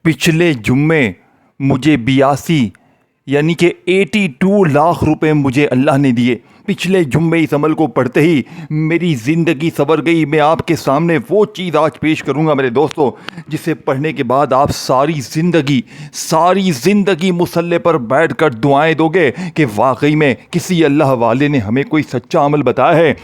پچھلے جمعے مجھے 82 یعنی کہ 82 لاکھ روپے مجھے اللہ نے دیے۔ پچھلے جمعے اس عمل کو پڑھتے ہی میری زندگی سنور گئی۔ میں آپ کے سامنے وہ چیز آج پیش کروں گا میرے دوستو، جسے پڑھنے کے بعد آپ ساری زندگی مصلی پر بیٹھ کر دعائیں دو گے کہ واقعی میں کسی اللہ والے نے ہمیں کوئی سچا عمل بتایا ہے۔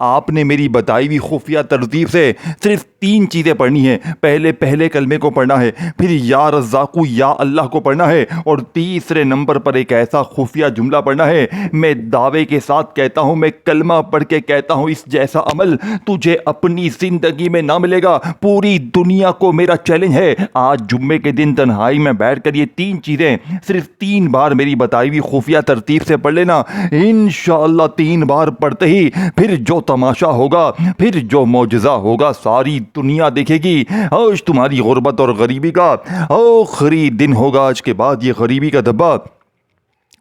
آپ نے میری بتائی ہوئی خفیہ ترتیب سے صرف 3 چیزیں پڑھنی ہیں۔ پہلے کلمے کو پڑھنا ہے، پھر یا رزاقو یا اللہ کو پڑھنا ہے، اور تیسرے نمبر پر ایک ایسا خفیہ جملہ پڑھنا ہے۔ میں دعوے کے ساتھ کہتا ہوں، میں کلمہ پڑھ کے کہتا ہوں، اس جیسا عمل تجھے اپنی زندگی میں نہ ملے گا۔ پوری دنیا کو میرا چیلنج ہے، آج جمعے کے دن تنہائی میں بیٹھ کر یہ 3 چیزیں صرف 3 بار میری بتائی ہوئی خفیہ ترتیب سے پڑھ لینا۔ انشاءاللہ 3 بار پڑھتے ہی پھر جو تماشا ہوگا، پھر جو معجزہ ہوگا، ساری دنیا دیکھے گی۔ آج تمہاری غربت اور غریبی کا آخری دن ہوگا۔ آج کے بعد یہ غریبی کا دبا،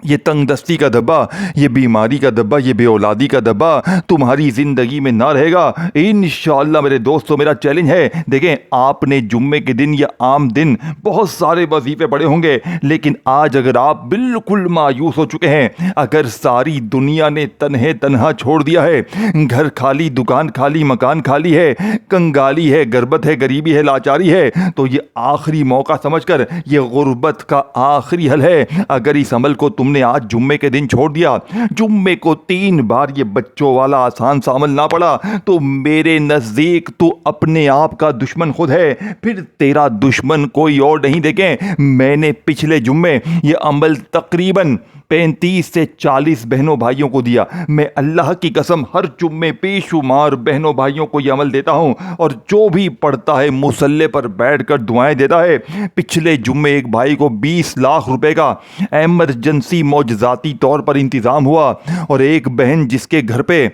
یہ تنگ دستی کا دبا، یہ بیماری کا دبا، یہ بے اولادی کا دبا تمہاری زندگی میں نہ رہے گا انشاءاللہ۔ میرے دوستو، میرا چیلنج ہے، دیکھیں آپ نے جمعے کے دن یا عام دن بہت سارے وظیفے پڑھے ہوں گے، لیکن آج اگر آپ بالکل مایوس ہو چکے ہیں، اگر ساری دنیا نے تنہا چھوڑ دیا ہے، گھر خالی، دکان خالی، مکان خالی ہے، کنگالی ہے، غربت ہے، غریبی ہے، لاچاری ہے، تو یہ آخری موقع سمجھ کر یہ غربت کا آخری حل ہے۔ اگر اس عمل کو تم نے آج جمعے کے دن چھوڑ دیا، جمعے کو 3 بار یہ بچوں والا آسان سا عمل نہ پڑا، تو میرے نزدیک تو اپنے آپ کا دشمن خود ہے، پھر تیرا دشمن کوئی اور نہیں۔ دیکھیں، میں نے پچھلے جمعے یہ عمل تقریباً 35 سے 40 بہنوں بھائیوں کو دیا۔ میں اللہ کی قسم ہر جمعے بے شمار بہنوں بھائیوں کو یہ عمل دیتا ہوں، اور جو بھی پڑھتا ہے مصلی پر بیٹھ کر دعائیں دیتا ہے۔ پچھلے جمعے ایک بھائی کو 20 لاکھ روپے کا ایمرجنسی معجزاتی طور پر انتظام ہوا، اور ایک بہن جس کے گھر پہ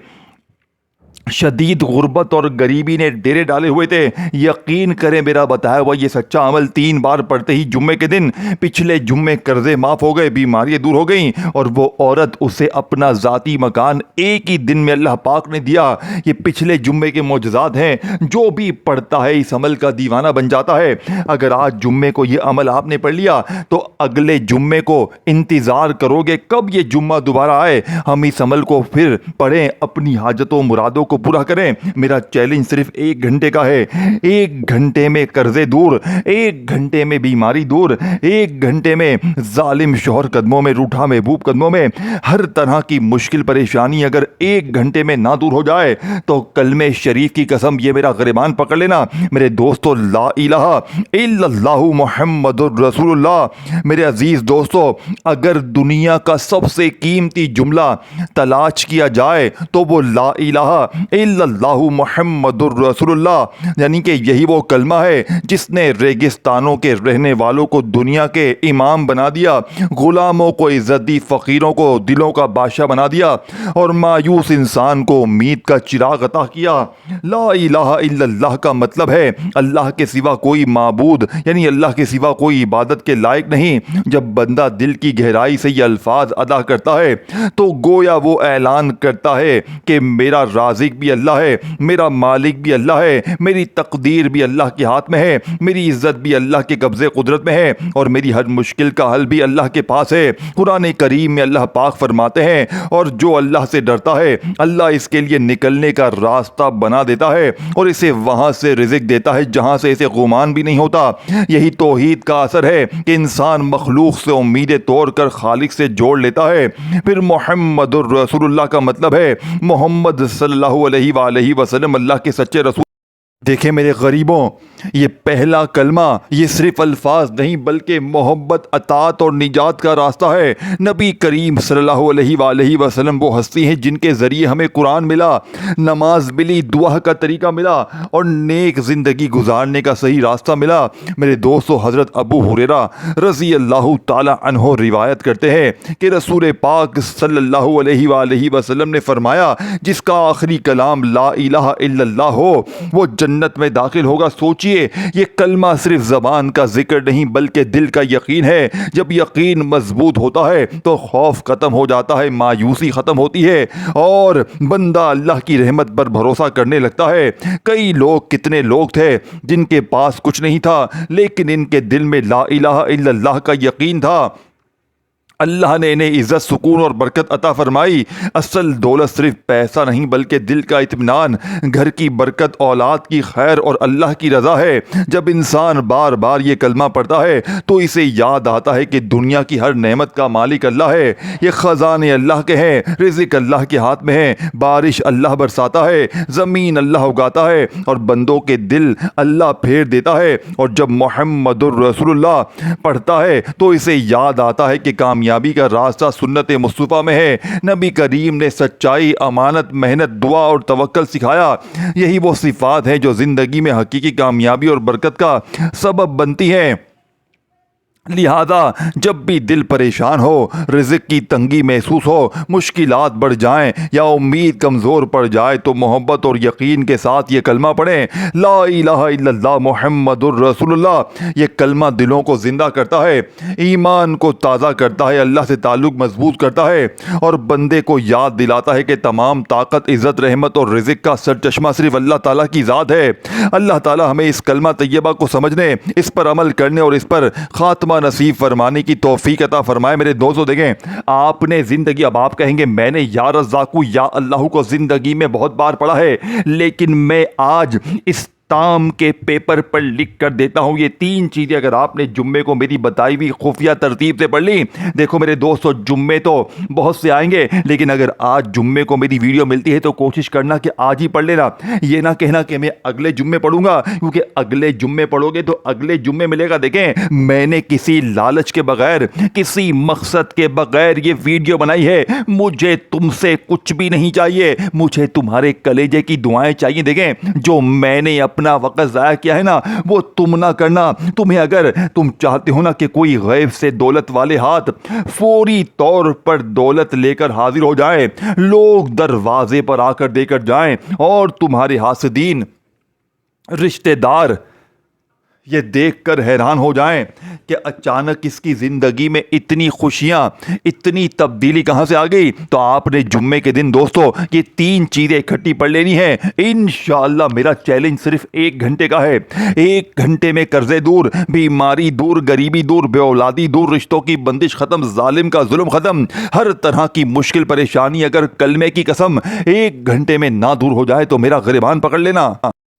شدید غربت اور غریبی نے ڈیرے ڈالے ہوئے تھے، یقین کریں میرا بتایا ہوا یہ سچا عمل 3 بار پڑھتے ہی جمعے کے دن پچھلے جمعے قرضے معاف ہو گئے، بیماریاں دور ہو گئیں، اور وہ عورت اسے اپنا ذاتی مکان ایک ہی دن میں اللہ پاک نے دیا۔ یہ پچھلے جمعے کے معجزات ہیں، جو بھی پڑھتا ہے اس عمل کا دیوانہ بن جاتا ہے۔ اگر آج جمعے کو یہ عمل آپ نے پڑھ لیا تو اگلے جمعے کو انتظار کرو گے کب یہ جمعہ دوبارہ آئے، ہم اس عمل کو پھر پڑھیں، اپنی حاجتوں مرادوں کو پورا کریں۔ میرا چیلنج صرف 1 گھنٹے کا ہے۔ 1 گھنٹے میں قرضے دور، 1 گھنٹے میں بیماری دور، 1 گھنٹے میں ظالم شوہر قدموں میں، روٹھا محبوب قدموں میں، ہر طرح کی مشکل پریشانی اگر 1 گھنٹے میں نہ دور ہو جائے تو کلمہ شریف کی قسم یہ میرا گریبان پکڑ لینا میرے دوستو، لا الہ الا اللہ محمد الرسول اللہ۔ میرے عزیز دوستو، اگر دنیا کا سب سے قیمتی جملہ تلاش کیا جائے تو وہ لا الہ الا اللہ محمد الرسول اللہ، یعنی کہ یہی وہ کلمہ ہے جس نے ریگستانوں کے رہنے والوں کو دنیا کے امام بنا دیا، غلاموں کو عزت دی، فقیروں کو دلوں کا بادشاہ بنا دیا، اور مایوس انسان کو امید کا چراغ عطا کیا۔ لا الہ الا اللہ کا مطلب ہے اللہ کے سوا کوئی معبود، یعنی اللہ کے سوا کوئی عبادت کے لائق نہیں۔ جب بندہ دل کی گہرائی سے یہ الفاظ ادا کرتا ہے تو گویا وہ اعلان کرتا ہے کہ میرا رازق بھی اللہ ہے، میرا مالک بھی اللہ ہے، میری تقدیر بھی اللہ کے ہاتھ میں ہے، میری عزت بھی اللہ کے قبضے قدرت میں ہے، اور میری ہر مشکل کا حل بھی اللہ کے پاس ہے۔ قرآن کریم میں اللہ پاک فرماتے ہیں، اور جو اللہ سے ڈرتا ہے اللہ اس کے لیے نکلنے کا راستہ بنا دیتا ہے، اور اسے وہاں سے رزق دیتا ہے جہاں سے اسے گمان بھی نہیں ہوتا۔ یہی توحید کا اثر ہے کہ انسان مخلوق سے امیدیں توڑ کر خالق سے جوڑ لیتا ہے۔ پھر محمد الرسول اللہ کا مطلب ہے محمد صلی اللہ علیہ وآلہ وسلم اللہ کے سچے رسول۔ دیکھیں میرے غریبوں، یہ پہلا کلمہ یہ صرف الفاظ نہیں بلکہ محبت، اطاعت اور نجات کا راستہ ہے۔ نبی کریم صلی اللہ علیہ وآلہ وسلم وہ ہستی ہیں جن کے ذریعے ہمیں قرآن ملا، نماز ملی، دعا کا طریقہ ملا، اور نیک زندگی گزارنے کا صحیح راستہ ملا۔ میرے دوستو، حضرت ابو ہریرہ رضی اللہ تعالی عنہ روایت کرتے ہیں کہ رسول پاک صلی اللہ علیہ وآلہ وسلم نے فرمایا، جس کا آخری کلام لا الہ الا اللہ ہو وہ جنت میں داخل ہوگا۔ سوچئے یہ کلمہ صرف زبان کا ذکر نہیں بلکہ دل کا یقین ہے۔ جب یقین مضبوط ہوتا ہے تو خوف ختم ہو جاتا ہے، مایوسی ختم ہوتی ہے اور بندہ اللہ کی رحمت پر بھروسہ کرنے لگتا ہے۔ کتنے لوگ تھے جن کے پاس کچھ نہیں تھا لیکن ان کے دل میں لا الہ الا اللہ کا یقین تھا۔ اللہ نے انہیں عزت، سکون اور برکت عطا فرمائی۔ اصل دولت صرف پیسہ نہیں بلکہ دل کا اطمینان، گھر کی برکت، اولاد کی خیر اور اللہ کی رضا ہے۔ جب انسان بار بار یہ کلمہ پڑھتا ہے تو اسے یاد آتا ہے کہ دنیا کی ہر نعمت کا مالک اللہ ہے، یہ خزانے اللہ کے ہیں، رزق اللہ کے ہاتھ میں ہے، بارش اللہ برساتا ہے، زمین اللہ اگاتا ہے اور بندوں کے دل اللہ پھیر دیتا ہے۔ اور جب محمد الرسول اللہ پڑھتا ہے تو اسے یاد آتا ہے کہ کامیابی کا راستہ سنت مصطفیٰ میں ہے۔ نبی کریم نے سچائی، امانت، محنت، دعا اور توکل سکھایا۔ یہی وہ صفات ہیں جو زندگی میں حقیقی کامیابی اور برکت کا سبب بنتی ہیں۔ لہذا جب بھی دل پریشان ہو، رزق کی تنگی محسوس ہو، مشکلات بڑھ جائیں یا امید کمزور پڑ جائے تو محبت اور یقین کے ساتھ یہ کلمہ پڑھیں، لا الہ الا اللہ محمد الرسول اللہ۔ یہ کلمہ دلوں کو زندہ کرتا ہے، ایمان کو تازہ کرتا ہے، اللہ سے تعلق مضبوط کرتا ہے اور بندے کو یاد دلاتا ہے کہ تمام طاقت، عزت، رحمت اور رزق کا سرچشمہ صرف اللہ تعالیٰ کی ذات ہے۔ اللہ تعالیٰ ہمیں اس کلمہ طیبہ کو سمجھنے، اس پر عمل کرنے اور اس پر خاتمہ نصیب فرمانے کی توفیق عطا فرمائے۔ میرے دوستو دیکھیں، آپ نے زندگی، اب آپ کہیں گے میں نے یا رزاقو یا اللہ کو زندگی میں بہت بار پڑھا ہے، لیکن میں آج اس تام کے پیپر پر لکھ کر دیتا ہوں یہ 3 چیزیں اگر آپ نے جمعے کو میری بتائی ہوئی خفیہ ترتیب سے پڑھ لی۔ دیکھو میرے دوستو، جمعے تو بہت سے آئیں گے لیکن اگر آج جمعے کو میری ویڈیو ملتی ہے تو کوشش کرنا کہ آج ہی پڑھ لینا، یہ نہ کہنا کہ میں اگلے جمعے پڑھوں گا، کیونکہ اگلے جمعے پڑھو گے تو اگلے جمعے ملے گا۔ دیکھیں، میں نے کسی لالچ کے بغیر، کسی مقصد کے بغیر یہ ویڈیو بنائی ہے۔ مجھے تم سے کچھ بھی نہیں چاہیے، مجھے تمہارے کلیجے کی دعائیں چاہیے۔ دیکھیں، جو میں نے اپنا وقت ضائع کیا ہے نا وہ تم نہ کرنا۔ تمہیں اگر تم چاہتے ہو نا کہ کوئی غیب سے دولت والے ہاتھ فوری طور پر دولت لے کر حاضر ہو جائیں، لوگ دروازے پر آ کر دے کر جائیں اور تمہارے حاسدین، رشتہ دار یہ دیکھ کر حیران ہو جائیں کہ اچانک اس کی زندگی میں اتنی خوشیاں، اتنی تبدیلی کہاں سے آ گئی، تو آپ نے جمعے کے دن دوستو یہ 3 چیزیں اکٹھی پڑھ لینی ہیں۔ انشاءاللہ میرا چیلنج صرف 1 گھنٹے کا ہے۔ 1 گھنٹے میں قرضے دور، بیماری دور، غریبی دور، بے اولادی دور، رشتوں کی بندش ختم، ظالم کا ظلم ختم، ہر طرح کی مشکل پریشانی اگر کلمے کی قسم 1 گھنٹے میں نہ دور ہو جائے تو میرا گریبان پکڑ لینا۔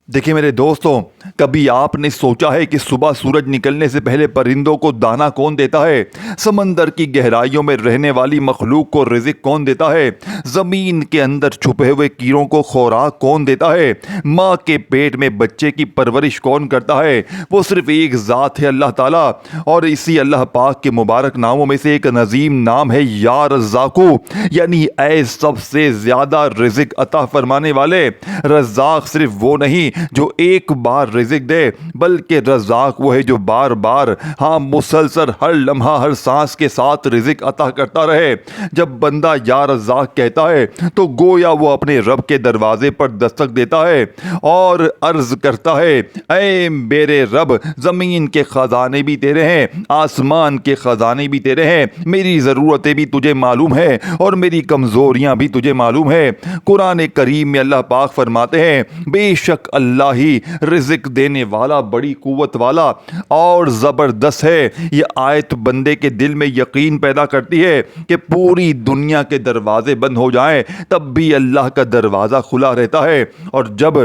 دیکھیں میرے دوستوں، کبھی آپ نے سوچا ہے کہ صبح سورج نکلنے سے پہلے پرندوں کو دانہ کون دیتا ہے؟ سمندر کی گہرائیوں میں رہنے والی مخلوق کو رزق کون دیتا ہے؟ زمین کے اندر چھپے ہوئے کیڑوں کو خوراک کون دیتا ہے؟ ماں کے پیٹ میں بچے کی پرورش کون کرتا ہے؟ وہ صرف ایک ذات ہے، اللہ تعالیٰ، اور اسی اللہ پاک کے مبارک ناموں میں سے ایک نظیم نام ہے یا رزاقو، یعنی اے سب سے زیادہ رزق عطا فرمانے والے۔ رزاق صرف وہ نہیں جو ایک بار رزق دے، بلکہ رزاق وہ ہے جو بار بار، ہاں مسلسل، ہر لمحہ، ہر سانس کے ساتھ رزق عطا کرتا رہے۔ جب بندہ یا رزاق کہتا ہے تو گویا وہ اپنے رب کے دروازے پر دستک دیتا ہے اور عرض کرتا ہے، اے میرے رب، زمین کے خزانے بھی تیرے ہیں، آسمان کے خزانے بھی تیرے ہیں، میری ضرورتیں بھی تجھے معلوم ہیں اور میری کمزوریاں بھی تجھے معلوم ہیں۔ قرآن کریم میں اللہ پاک فرماتے ہیں، بے شک اللہ ہی رزق دینے والا، بڑی قوت والا اور زبردست ہے۔ یہ آیت بندے کے دل میں یقین پیدا کرتی ہے کہ پوری دنیا کے دروازے بند ہو جائیں تب بھی اللہ کا دروازہ کھلا رہتا ہے، اور جب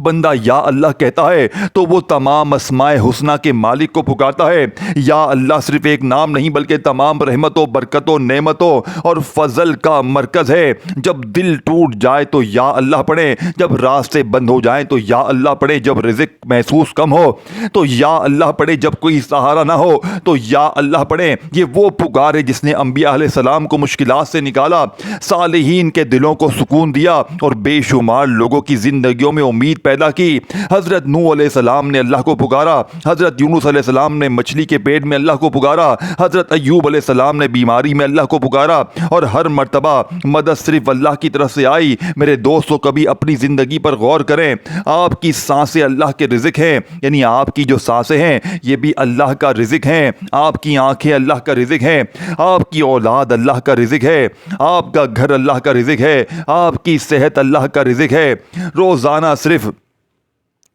بندہ یا اللہ کہتا ہے تو وہ تمام اسماء حسنہ کے مالک کو پکارتا ہے۔ یا اللہ صرف ایک نام نہیں بلکہ تمام رحمتوں، برکتوں، نعمتوں اور فضل کا مرکز ہے۔ جب دل ٹوٹ جائے تو یا اللہ پڑھیں، جب راستے بند ہو جائیں تو یا اللہ پڑھیں، جب رزق محسوس کم ہو تو یا اللہ پڑھیں، جب کوئی سہارا نہ ہو تو یا اللہ پڑھیں۔ یہ وہ پکار ہے جس نے انبیاء علیہ السلام کو مشکلات سے نکالا، صالحین کے دلوں کو سکون دیا اور بے شمار لوگوں کی زندگیوں میں امید امید پیدا کی۔ حضرت نوح علیہ السلام نے اللہ کو پکارا، حضرت یونس علیہ السلام نے مچھلی کے پیٹ میں اللہ کو پکارا، حضرت ایوب علیہ السلام نے بیماری میں اللہ کو پکارا، اور ہر مرتبہ مدد صرف اللہ کی طرف سے آئی۔ میرے دوستو، کبھی اپنی زندگی پر غور کریں۔ آپ کی سانسیں اللہ کے رزق ہیں، یعنی آپ کی جو سانسیں ہیں یہ بھی اللہ کا رزق ہیں۔ آپ کی آنکھیں اللہ کا رزق ہیں، آپ کی اولاد اللہ کا رزق ہے، آپ کا گھر اللہ کا رزق ہے، آپ کی صحت اللہ کا رزق ہے۔ روزانہ صرف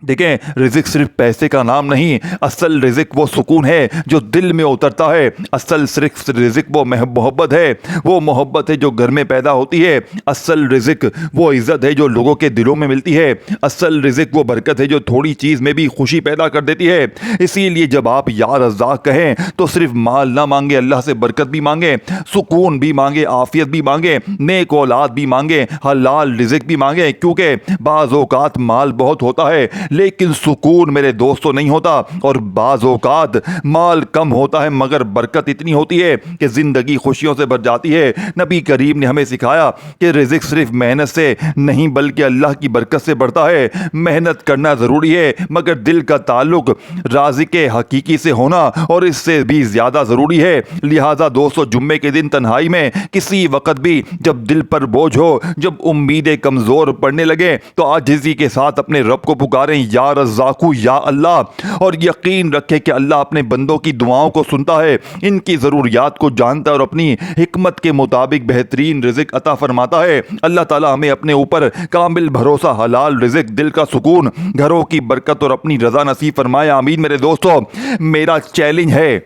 دیکھیں، رزق صرف پیسے کا نام نہیں، اصل رزق وہ سکون ہے جو دل میں اترتا ہے، اصل صرف رزق وہ محبت ہے، وہ محبت ہے جو گھر میں پیدا ہوتی ہے، اصل رزق وہ عزت ہے جو لوگوں کے دلوں میں ملتی ہے، اصل رزق وہ برکت ہے جو تھوڑی چیز میں بھی خوشی پیدا کر دیتی ہے۔ اسی لیے جب آپ یا رزاق کہیں تو صرف مال نہ مانگے، اللہ سے برکت بھی مانگیں، سکون بھی مانگیں، عافیت بھی مانگیں، نیک اولاد بھی مانگیں، حلال رزق بھی مانگیں، کیونکہ بعض اوقات مال بہت ہوتا ہے لیکن سکون میرے دوستوں نہیں ہوتا، اور بعض اوقات مال کم ہوتا ہے مگر برکت اتنی ہوتی ہے کہ زندگی خوشیوں سے بھر جاتی ہے۔ نبی کریم نے ہمیں سکھایا کہ رزق صرف محنت سے نہیں بلکہ اللہ کی برکت سے بڑھتا ہے۔ محنت کرنا ضروری ہے مگر دل کا تعلق رازق حقیقی سے ہونا اور اس سے بھی زیادہ ضروری ہے۔ لہٰذا دوستو، جمعے کے دن تنہائی میں کسی وقت بھی جب دل پر بوجھ ہو، جب امیدیں کمزور پڑنے لگے تو عاجزی کے ساتھ اپنے رب کو پکاریں، یا رزاقو یا اللہ، اور یقین رکھے کہ اللہ اپنے بندوں کی دعاؤں کو سنتا ہے، ان کی ضروریات کو جانتا ہے اور اپنی حکمت کے مطابق بہترین رزق عطا فرماتا ہے۔ اللہ تعالیٰ ہمیں اپنے اوپر کامل بھروسہ، حلال رزق، دل کا سکون، گھروں کی برکت اور اپنی رضا نصیب فرمائے، آمین۔ میرے دوستو، میرا چیلنج ہے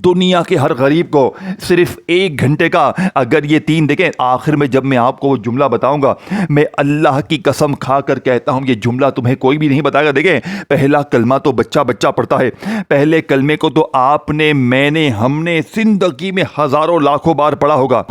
دنیا کے ہر غریب کو صرف 1 گھنٹے کا، اگر یہ 3 دیکھیں، آخر میں جب میں آپ کو وہ جملہ بتاؤں گا، میں اللہ کی قسم کھا کر کہتا ہوں یہ جملہ تمہیں کوئی بھی نہیں بتائے گا۔ دیکھیں، پہلا کلمہ تو بچہ پڑھتا ہے، پہلے کلمے کو تو آپ نے، میں نے، ہم نے زندگی میں ہزاروں لاکھوں بار پڑھا ہوگا،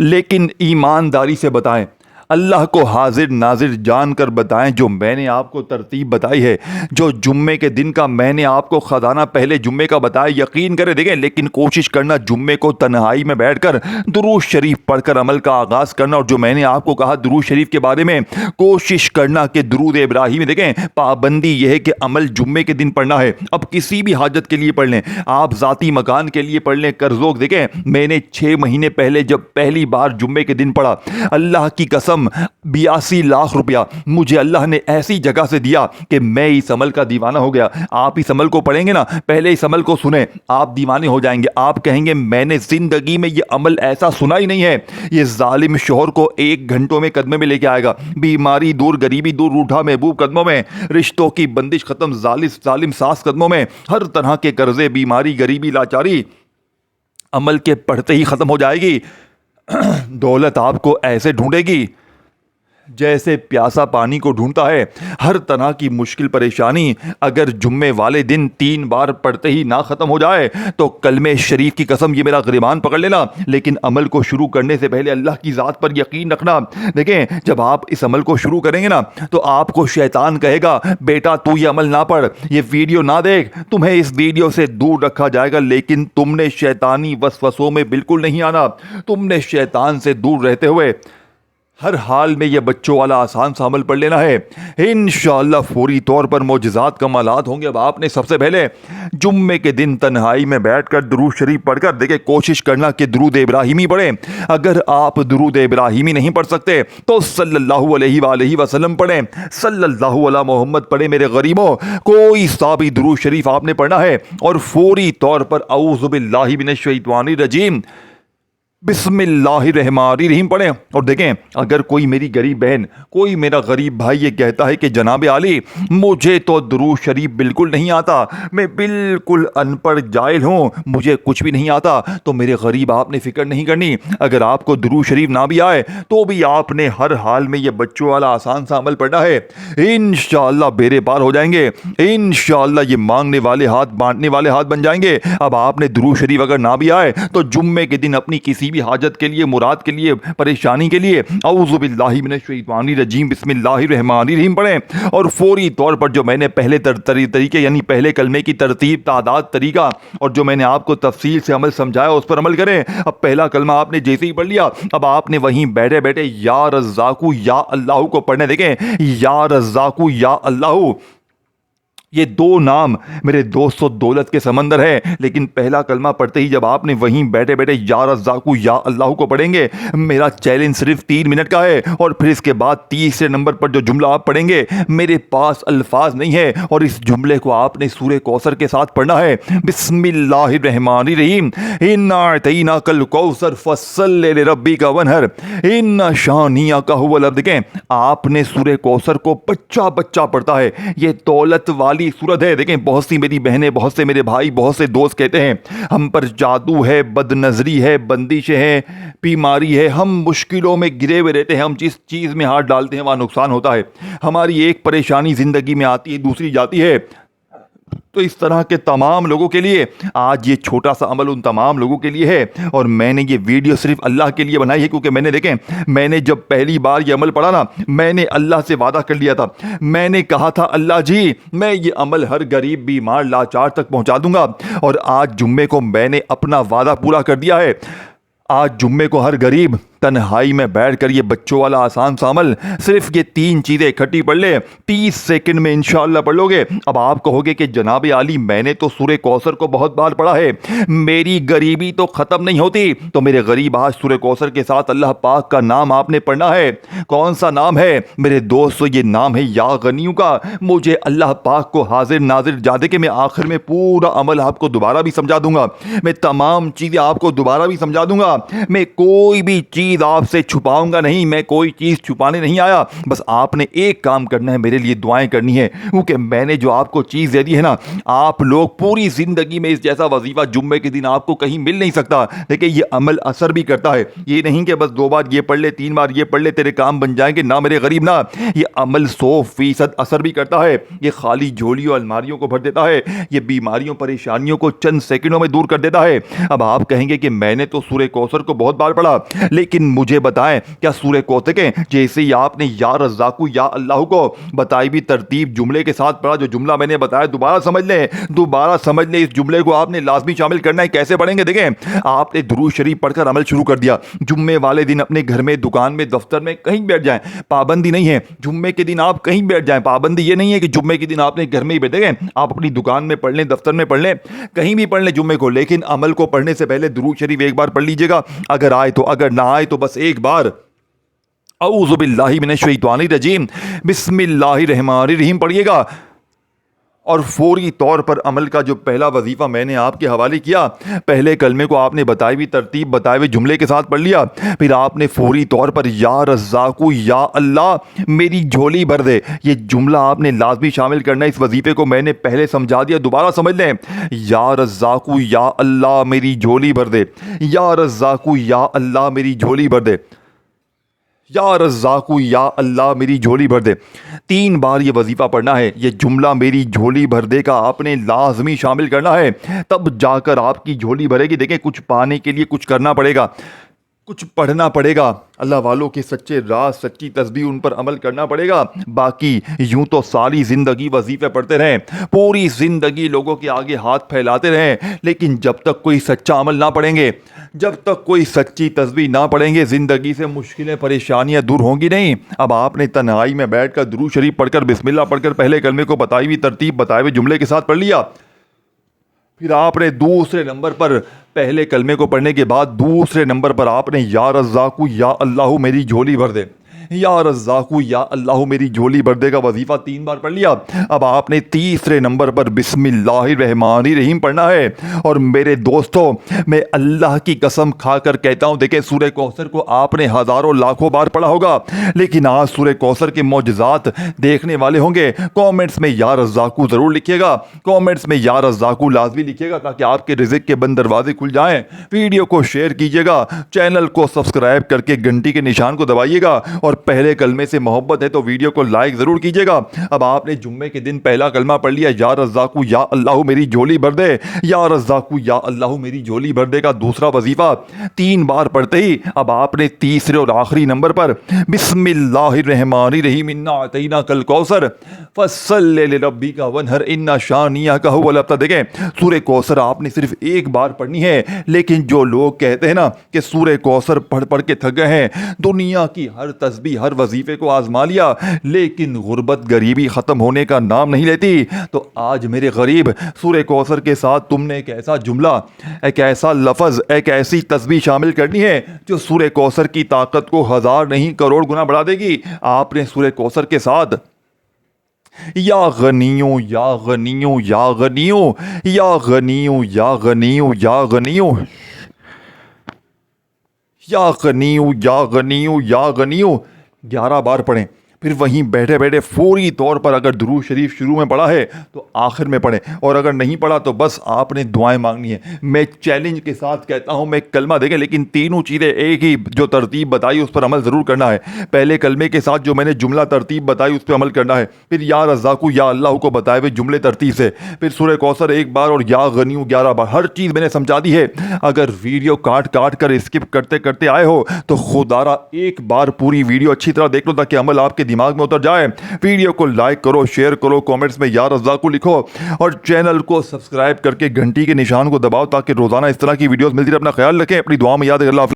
لیکن ایمانداری سے بتائیں، اللہ کو حاضر ناظر جان کر بتائیں، جو میں نے آپ کو ترتیب بتائی ہے، جو جمعے کے دن کا میں نے آپ کو خزانہ پہلے جمعے کا بتایا، یقین کریں، دیکھیں، لیکن کوشش کرنا جمعے کو تنہائی میں بیٹھ کر درود شریف پڑھ کر عمل کا آغاز کرنا، اور جو میں نے آپ کو کہا درود شریف کے بارے میں، کوشش کرنا کہ درود ابراہیمی، دیکھیں، پابندی یہ ہے کہ عمل جمعے کے دن پڑھنا ہے۔ اب کسی بھی حاجت کے لیے پڑھ لیں، آپ ذاتی مکان کے لیے پڑھ لیں، قرضوں، دیکھیں، میں نے 6 مہینے پہلے جب پہلی بار جمعے کے دن پڑھا، اللہ کی قسم 82 لاکھ روپیہ مجھے اللہ نے ایسی جگہ سے دیا کہ میں اس عمل کا دیوانہ ہو گیا۔ آپ اس عمل کو پڑھیں گے نا، پہلے اس عمل کو سنیں، آپ دیوانے ہو جائیں گے۔ آپ کہیں گے میں نے زندگی میں یہ عمل ایسا سنا ہی نہیں ہے۔ یہ ظالم شوہر کو 1 گھنٹوں میں قدمے میں لے کے آئے گا، بیماری دور، غریبی دور، روٹھا محبوب قدموں میں، رشتوں کی بندش ختم، ظالم ساس قدموں میں، ہر طرح کے قرضے، بیماری، غریبی، لاچاری عمل کے پڑھتے ہی ختم ہو جائے گی۔ دولت آپ کو ایسے ڈھونڈے گی جیسے پیاسا پانی کو ڈھونڈتا ہے۔ ہر طرح کی مشکل پریشانی اگر جمعے والے دن 3 بار پڑھتے ہی نہ ختم ہو جائے تو کلمہ شریف کی قسم یہ میرا گریبان پکڑ لینا، لیکن عمل کو شروع کرنے سے پہلے اللہ کی ذات پر یقین رکھنا۔ دیکھیں، جب آپ اس عمل کو شروع کریں گے نا تو آپ کو شیطان کہے گا بیٹا تو یہ عمل نہ پڑھ، یہ ویڈیو نہ دیکھ، تمہیں اس ویڈیو سے دور رکھا جائے گا، لیکن تم نے شیطانی وسوسوں میں بالکل نہیں آنا۔ تم نے شیطان سے دور رہتے ہوئے ہر حال میں یہ بچوں والا آسان سا عمل پڑھ لینا ہے، انشاءاللہ فوری طور پر معجزات کمالات ہوں گے۔ اب آپ نے سب سے پہلے جمعے کے دن تنہائی میں بیٹھ کر درود شریف پڑھ کر، دیکھیں، کوشش کرنا کہ درود ابراہیمی پڑھیں۔ اگر آپ درود ابراہیمی نہیں پڑھ سکتے تو صلی اللہ علیہ وآلہ وسلم پڑھیں، صلی اللہ علی محمد پڑھیں۔ میرے غریبوں، کوئی سا بھی درود شریف آپ نے پڑھنا ہے اور فوری طور پر اعوذ باللہ من الشیطان الرجیم بسم اللہ الرحمن الرحیم پڑھیں۔ اور دیکھیں، اگر کوئی میری غریب بہن، کوئی میرا غریب بھائی یہ کہتا ہے کہ جناب عالی مجھے تو درود شریف بالکل نہیں آتا، میں بالکل ان پڑھ جاہل ہوں، مجھے کچھ بھی نہیں آتا، تو میرے غریب آپ نے فکر نہیں کرنی۔ اگر آپ کو درود شریف نہ بھی آئے تو بھی آپ نے ہر حال میں یہ بچوں والا آسان سا عمل پڑھنا ہے، انشاءاللہ بیڑے پار ہو جائیں گے، انشاءاللہ یہ مانگنے والے ہاتھ بانٹنے والے ہاتھ بن جائیں گے۔ اب آپ نے درود شریف اگر نہ بھی آئے تو جمعے کے دن اپنی کسی بھی حاجت کے لیے, مراد کے لیے, پریشانی کے لیے اعوذ باللہ من الشیطان الرجیم بسم اللہ الرحمن الرحیم پڑھیں, اور فوری طور پر جو میں نے پہلے طریقے یعنی پہلے کلمے کی ترتیب, تعداد, طریقہ اور جو میں نے آپ کو تفصیل سے عمل سمجھایا اس پر عمل کریں. اب پہلا کلمہ آپ نے جیسے ہی پڑھ لیا, اب آپ نے وہیں بیٹھے بیٹھے یا رزاقو یا اللہ کو پڑھنے. دیکھیں یا رزاقو یا اللہ, یہ دو نام میرے دوستو دولت کے سمندر ہے, لیکن پہلا کلمہ پڑھتے ہی جب آپ نے وہیں بیٹھے بیٹھے یا رزاقو یا اللہ کو پڑھیں گے, میرا چیلنج صرف 3 منٹ کا ہے, اور پھر اس کے بعد تیسرے نمبر پر جو جملہ آپ پڑھیں گے, میرے پاس الفاظ نہیں ہے اور اس جملے کو آپ نے سورہ کوثر کے ساتھ پڑھنا ہے. بسم اللہ الرحمن الرحیم انا اعطیناک الکوثر فصل لربک وانحر ان شانئک ھو الابتر. دیکھیں آپ نے سورہ کوثر کو بچہ بچہ پڑھتا ہے, یہ دولت والی صورت ہے. دیکھیں بہت سی میری بہنیں, بہت سے میرے بھائی, بہت سے دوست کہتے ہیں ہم پر جادو ہے, بد نظری ہے, بندشیں ہیں, بیماری ہے, ہم مشکلوں میں گرے ہوئے رہتے ہیں, ہم جس چیز میں ہاتھ ڈالتے ہیں وہاں نقصان ہوتا ہے, ہماری ایک پریشانی زندگی میں آتی ہے دوسری جاتی ہے. تو اس طرح کے تمام لوگوں کے لیے آج یہ چھوٹا سا عمل ان تمام لوگوں کے لیے ہے, اور میں نے یہ ویڈیو صرف اللہ کے لیے بنائی ہے, کیونکہ میں نے دیکھیں میں نے جب پہلی بار یہ عمل پڑھا نا, میں نے اللہ سے وعدہ کر لیا تھا, میں نے کہا تھا اللہ جی میں یہ عمل ہر غریب, بیمار, لاچار تک پہنچا دوں گا, اور آج جمعے کو میں نے اپنا وعدہ پورا کر دیا ہے. آج جمعے کو ہر غریب تنہائی میں بیٹھ کر یہ بچوں والا آسان سا عمل, صرف یہ 3 چیزیں اکٹھی پڑھ لے, 30 سیکنڈ میں انشاءاللہ پڑھ لو گے. اب آپ کہو گے کہ جناب عالی میں نے تو سورہ کوثر کو بہت بار پڑھا ہے, میری غریبی تو ختم نہیں ہوتی. تو میرے غریب آج سورہ کوثر کے ساتھ اللہ پاک کا نام آپ نے پڑھنا ہے. کون سا نام ہے میرے دوستو؟ یہ نام ہے یا غنیوں کا. مجھے اللہ پاک کو حاضر ناظر جادے کہ میں آخر میں پورا عمل آپ کو دوبارہ بھی سمجھا دوں گا, میں تمام چیزیں آپ کو دوبارہ بھی سمجھا دوں گا, میں کوئی بھی چیز آپ سے چھپاؤں گا نہیں, میں کوئی چیز چھپانے نہیں آیا. بس آپ نے ایک کام کرنا ہے, میرے لیے دعائیں کرنی ہے, کیونکہ میں نے جو آپ کو چیز دے دی ہے نا, آپ لوگ پوری زندگی میں اس جیسا وظیفہ جمعے کے دن آپ کو کہیں مل نہیں سکتا. دیکھیں یہ عمل اثر بھی کرتا ہے, یہ نہیں کہ بس 2 بار یہ پڑھ لے, 3 بار یہ پڑھ لے تیرے کام بن جائیں گے. نہ میرے غریب نہ, یہ عمل 100% اثر بھی کرتا ہے. یہ خالی جھولیوں الماریوں کو بھر دیتا ہے, یہ بیماریوں پریشانیوں کو چند سیکنڈوں میں دور کر دیتا ہے. اب آپ کہیں گے کہ میں نے تو سورہ کوثر کو بہت بار پڑھا, لیکن مجھے بتائیں کیا سورہ کوثر کے جیسے ہی آپ نے یا رزاقو یا اللہ کو بتائی بھی ترتیب جملے کے ساتھ پڑھا, جو جملہ میں نے بتایا دوبارہ سمجھ لیں, دوبارہ سمجھ لیں, اس جملے کو آپ نے لازمی شامل کرنا ہے. کیسے پڑھیں گے؟ دیکھیں آپ نے درود شریف پڑھ کر عمل شروع کر دیا. جمعے والے دن اپنے گھر میں, دکان میں, دفتر میں کہیں بیٹھ جائیں, پابندی نہیں ہے. جمعے کے دن آپ کہیں بیٹھ جائیں, پابندی یہ نہیں ہے کہ جمعے کے دن آپ نے گھر میں ہی بیٹھے گئے, آپ اپنی دکان میں پڑھ لیں, دفتر میں پڑھ لیں, کہیں بھی پڑھ لیں جمعے کو, لیکن عمل کو پڑھنے سے پہلے درود شریف ایک بار پڑھ لیجیے گا. اگر آئے تو, اگر نہ آئے تو بس ایک بار اعوذ باللہ من الشیطان الرجیم بسم اللہ الرحمن الرحیم پڑھیے گا. اور فوری طور پر عمل کا جو پہلا وظیفہ میں نے آپ کے حوالے کیا, پہلے کلمے کو آپ نے بتائی ہوئی ترتیب, بتائے ہوئے جملے کے ساتھ پڑھ لیا, پھر آپ نے فوری طور پر یا رزاقو یا اللہ میری جھولی بھر دے, یہ جملہ آپ نے لازمی شامل کرنا ہے. اس وظیفے کو میں نے پہلے سمجھا دیا, دوبارہ سمجھ لیں. یا رزاقو یا اللہ میری جھولی بھر دے, یا رزاقو یا اللہ میری جھولی بھر دے, یا رزاقو یا اللہ میری جھولی بھر دے. 3 بار یہ وظیفہ پڑھنا ہے. یہ جملہ میری جھولی بھر دے کا آپ نے لازمی شامل کرنا ہے, تب جا کر آپ کی جھولی بھرے گی. دیکھیں کچھ پانے کے لیے کچھ کرنا پڑے گا, کچھ پڑھنا پڑے گا, اللہ والوں کے سچے راز, سچی تسبیح ان پر عمل کرنا پڑے گا. باقی یوں تو ساری زندگی وظیفے پڑھتے رہیں, پوری زندگی لوگوں کے آگے ہاتھ پھیلاتے رہیں, لیکن جب تک کوئی سچا عمل نہ پڑھیں گے, جب تک کوئی سچی تسبیح نہ پڑھیں گے, زندگی سے مشکلیں پریشانیاں دور ہوں گی نہیں. اب آپ نے تنہائی میں بیٹھ کر درود شریف پڑھ کر, بسم اللہ پڑھ کر, پہلے کلمے کو بتائی ہوئی ترتیب, بتائے ہوئے جملے کے ساتھ پڑھ لیا. پھر آپ نے دوسرے نمبر پر, پہلے کلمے کو پڑھنے کے بعد دوسرے نمبر پر آپ نے یا رزاقو یا اللہ میری جھولی بھر دے, یا رزاقو یا اللہ میری جھولی بھر دے کا وظیفہ 3 بار پڑھ لیا. اب آپ نے تیسرے نمبر پر بسم اللہ الرحمن الرحیم پڑھنا ہے. اور میرے دوستو میں اللہ کی قسم کھا کر کہتا ہوں, دیکھیں سورہ کوثر کو آپ نے ہزاروں لاکھوں بار پڑھا ہوگا, لیکن آج سورہ کوثر کے معجزات دیکھنے والے ہوں گے. کامنٹس میں یا رزاقو ضرور لکھیے گا, کامنٹس میں یا رزاقو لازمی لکھیے گا, تاکہ آپ کے رزق کے بند دروازے کھل جائیں. ویڈیو کو شیئر کیجیے گا, چینل کو سبسکرائب کر کے گھنٹی کے نشان کو دبائیے گا, اور پہلے کلمے سے محبت ہے تو ویڈیو کو لائک ضرور کیجیے گا۔ اب آپ نے جمعے کے دن پہلا کلمہ پڑھ لیا، یا رزاقو یا اللہ میری جھولی بھر دے، یا رزاقو یا اللہ میری جھولی بھر دے کا دوسرا وظیفہ 3 بار پڑھتے ہی اب آپ نے تیسرے اور آخری نمبر پر بسم اللہ الرحمن الرحیم انا اعطیناک الکوثر فصلی لربک وانحر ان شانئک هو الابتر۔ دیکھیں سورہ کوثر آپ نے صرف ایک بار پڑھنی ہے، لیکن جو لوگ کہتے ہیں نا کہ سورہ کوثر پڑھ پڑھ کے تھک گئے ہیں، دنیا کی ہر تسبیح ہر وظیفے کو آزما لیا، لیکن غربت غریبی ختم ہونے کا نام نہیں لیتی، تو آج میرے غریب سورہ کوثر کے ساتھ تم نے ایک ایسا جملہ، ایک ایسا لفظ، ایک ایسی تسبیح شامل کرنی ہے جو سورہ کوثر کی طاقت کو 1000 نہیں کروڑ گنا بڑھا دے گی۔ آپ نے سورہ کوثر کے ساتھ یا غنیوں یا غنیوں یا غنیوں یا غنیوں یا غنیوں یا غنیوں یا غنیوں یا غنیوں یا غنیوں 11 بار پڑھیں۔ پھر وہیں بیٹھے بیٹھے فوری طور پر اگر درود شریف شروع میں پڑھا ہے تو آخر میں پڑھیں، اور اگر نہیں پڑھا تو بس آپ نے دعائیں مانگنی ہے۔ میں چیلنج کے ساتھ کہتا ہوں، میں کلمہ دیکھیں لیکن تینوں چیزیں ایک ہی جو ترتیب بتائی اس پر عمل ضرور کرنا ہے۔ پہلے کلمے کے ساتھ جو میں نے جملہ ترتیب بتائی اس پہ عمل کرنا ہے، پھر یا رزاقو یا اللہ کو بتائے ہوئے جملے ترتیب سے، پھر سورہ کوثر 1 بار اور یا غنیوں 11 بار، ہر چیز میں نے سمجھا دی ہے۔ اگر ویڈیو کاٹ کاٹ کر اسکپ کرتے کرتے آئے ہو تو خدا را ایک بار پوری ویڈیو اچھی طرح دیکھ لو تاکہ عمل آپ کے دماغ میں اتر جائے۔ ویڈیو کو لائک کرو، شیئر کرو، کامنٹس میں یا رزاقو لکھو، اور چینل کو سبسکرائب کر کے گھنٹی کے نشان کو دباؤ تاکہ روزانہ اس طرح کی ویڈیوز ملتی رہے۔ اپنا خیال رکھیں، اپنی دعا میں یاد رکھیں۔ اللہ حافظ۔